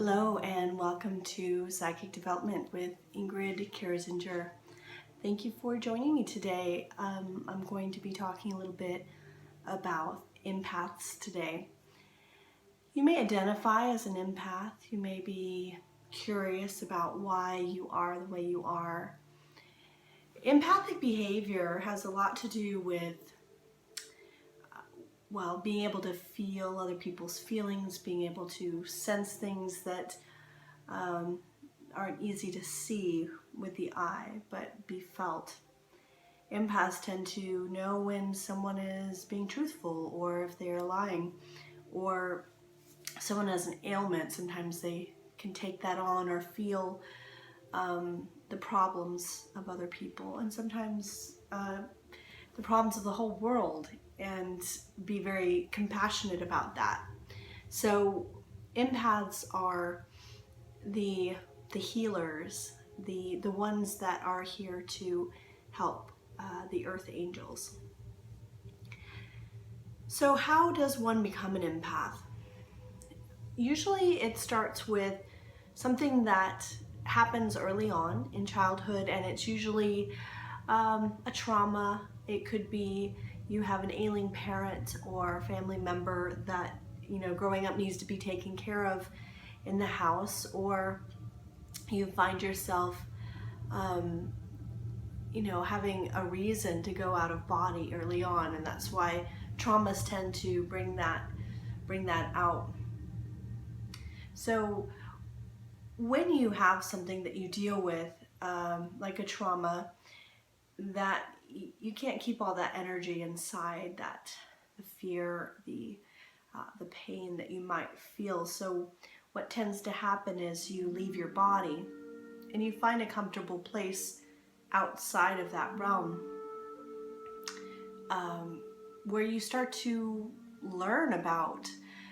Hello and welcome to Psychic Development with Ingrid Kerzinger. Thank you for joining me today. I'm going to be talking a little bit about empaths today. You may identify as an empath. You may be curious about why you are the way you are. Empathic behavior has a lot to do with being able to feel other people's feelings, being able to sense things that aren't easy to see with the eye, but be felt. Empaths tend to know when someone is being truthful, or if they're lying, or someone has an ailment. Sometimes they can take that on or feel the problems of other people, and sometimes the problems of the whole world, and be very compassionate about that. So empaths are the healers, the ones that are here to help the earth angels. So how does one become an empath? Usually it starts with something that happens early on in childhood, and it's usually a trauma. It could be you have an ailing parent or family member that growing up needs to be taken care of in the house, or you find yourself having a reason to go out of body early on, and that's why traumas tend to bring that out. So when you have something that you deal with, like a trauma, that you can't keep all that energy inside, that the fear, the pain that you might feel. So what tends to happen is you leave your body and you find a comfortable place outside of that realm, where you start to learn about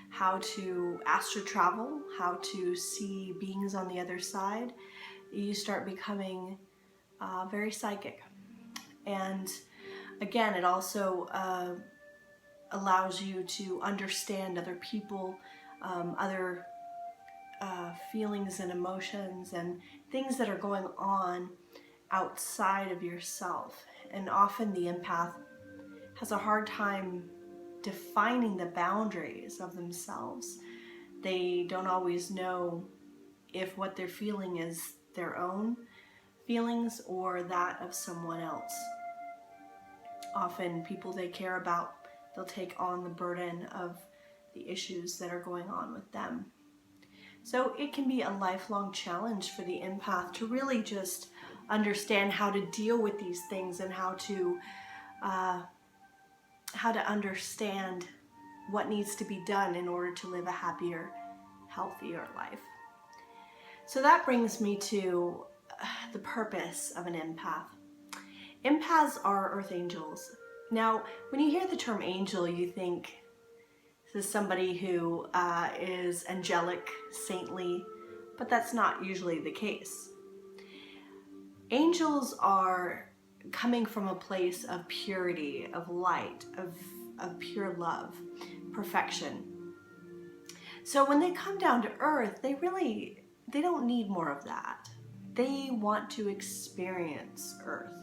how to astral travel, how to see beings on the other side. You start becoming very psychic. And again, it also allows you to understand other people, other feelings and emotions and things that are going on outside of yourself. And often the empath has a hard time defining the boundaries of themselves. They don't always know if what they're feeling is their own feelings or that of someone else. Often people they care about, they'll take on the burden of the issues that are going on with them. So it can be a lifelong challenge for the empath to really just understand how to deal with these things, and how to understand what needs to be done in order to live a happier, healthier life. So that brings me to the purpose of an empath. Empaths are earth angels. Now, when you hear the term angel, you think this is somebody who is angelic, saintly, but that's not usually the case. Angels are coming from a place of purity, of light, of pure love, perfection. So when they come down to earth, they don't need more of that. They want to experience earth.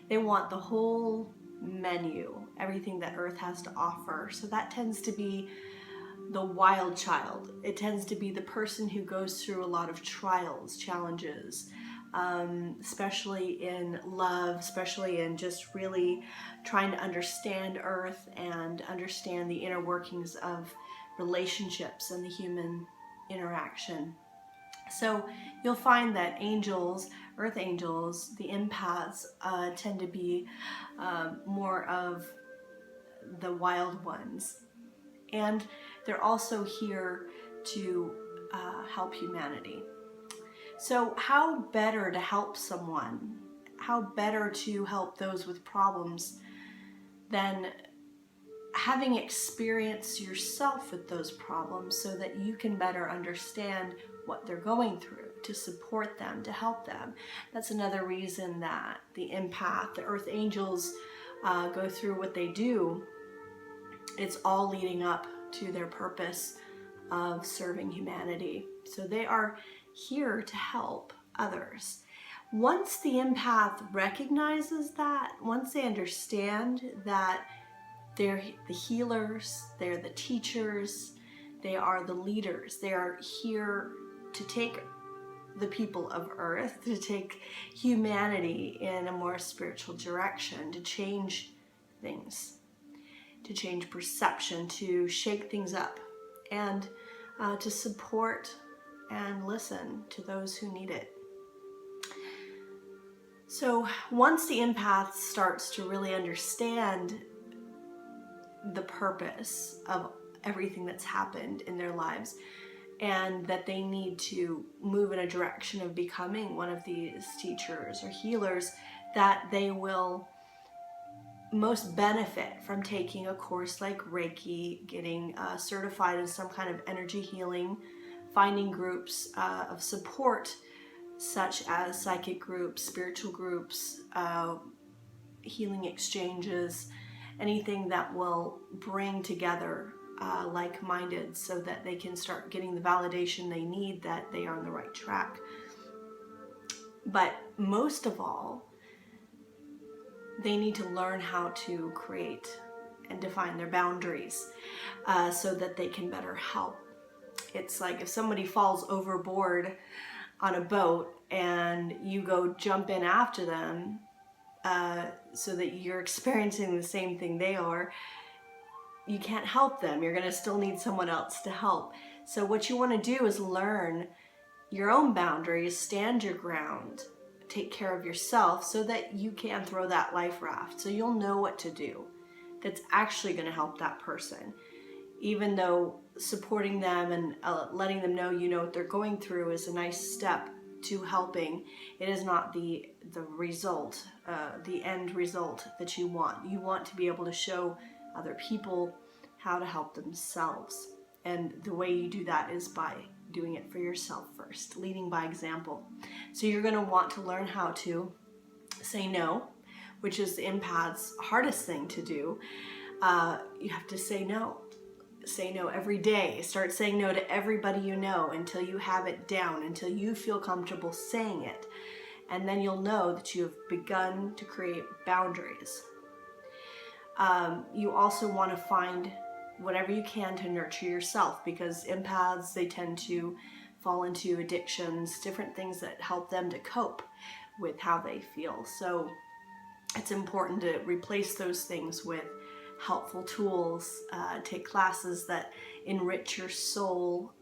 They want the whole menu, everything that earth has to offer. So that tends to be the wild child. It tends to be the person who goes through a lot of trials, challenges, especially in love, especially in just really trying to understand earth and understand the inner workings of relationships and the human interaction. So you'll find that angels, earth angels, the empaths tend to be more of the wild ones. And they're also here to help humanity. So how better to help someone, how better to help those with problems than having experienced yourself with those problems, so that you can better understand what they're going through, to support them, to help them. That's another reason that the empath, the earth angels, go through what they do. It's all leading up to their purpose of serving humanity. So they are here to help others. Once the empath recognizes that, once they understand that they're the healers, they're the teachers, they are the leaders, they are here to take the people of earth, to take humanity in a more spiritual direction, to change things, to change perception, to shake things up, and to support and listen to those who need it. So once the empath starts to really understand the purpose of everything that's happened in their lives, and that they need to move in a direction of becoming one of these teachers or healers, that they will most benefit from taking a course like Reiki, getting certified in some kind of energy healing, finding groups of support such as psychic groups, spiritual groups, healing exchanges, anything that will bring together like-minded so that they can start getting the validation they need that they are on the right track. But most of all, they need to learn how to create and define their boundaries so that they can better help. It's like if somebody falls overboard on a boat and you go jump in after them so that you're experiencing the same thing they are, you can't help them. You're going to still need someone else to help. So what you want to do is learn your own boundaries, stand your ground, take care of yourself so that you can throw that life raft. So you'll know what to do that's actually going to help that person. Even though supporting them and letting them know you know what they're going through is a nice step to helping, it is not the result, the end result that you want. You want to be able to show other people how to help themselves. And the way you do that is by doing it for yourself first, leading by example. So you're going to want to learn how to say no, which is the empath's hardest thing to do. You have to say no. Say no every day. Start saying no to everybody you know until you have it down, until you feel comfortable saying it. And then you'll know that you have begun to create boundaries. You also want to find whatever you can to nurture yourself, because empaths, they tend to fall into addictions, different things that help them to cope with how they feel. So it's important to replace those things with helpful tools, take classes that enrich your soul,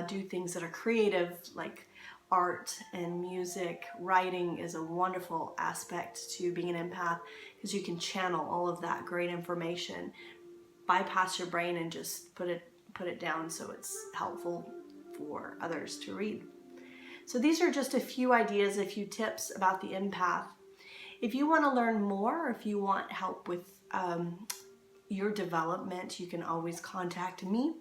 do things that are creative like art and music. Writing is a wonderful aspect to being an empath because you can channel all of that great information, bypass your brain and just put it down so it's helpful for others to read. So these are just a few ideas, a few tips about the empath. If you want to learn more, if you want help with your development, you can always contact me.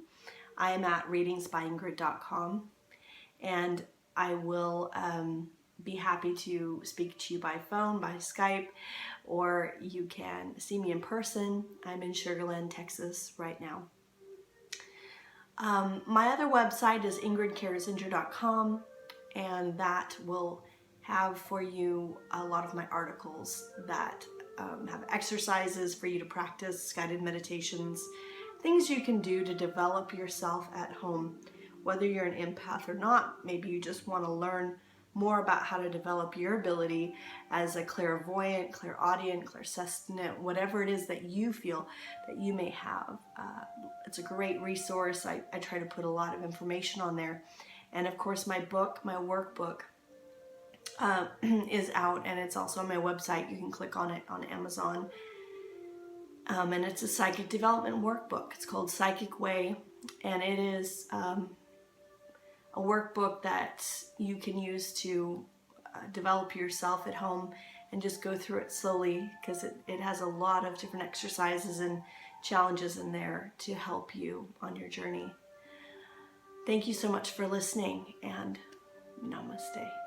I am at readingsbyingrid.com, and I will be happy to speak to you by phone, by Skype, or you can see me in person. I'm in Sugar Land, Texas right now. My other website is ingridcarezinger.com, and that will have for you a lot of my articles that have exercises for you to practice, guided meditations, things you can do to develop yourself at home, whether you're an empath or not. Maybe you just want to learn more about how to develop your ability as a clairvoyant, clairaudient, clairsentient, whatever it is that you feel that you may have. It's a great resource. I try to put a lot of information on there. And of course, my book, my workbook, is out, and it's also on my website. You can click on it on Amazon. And it's a psychic development workbook. It's called Psychic Way, and it is a workbook that you can use to develop yourself at home and just go through it slowly, because it has a lot of different exercises and challenges in there to help you on your journey. Thank you so much for listening, and namaste.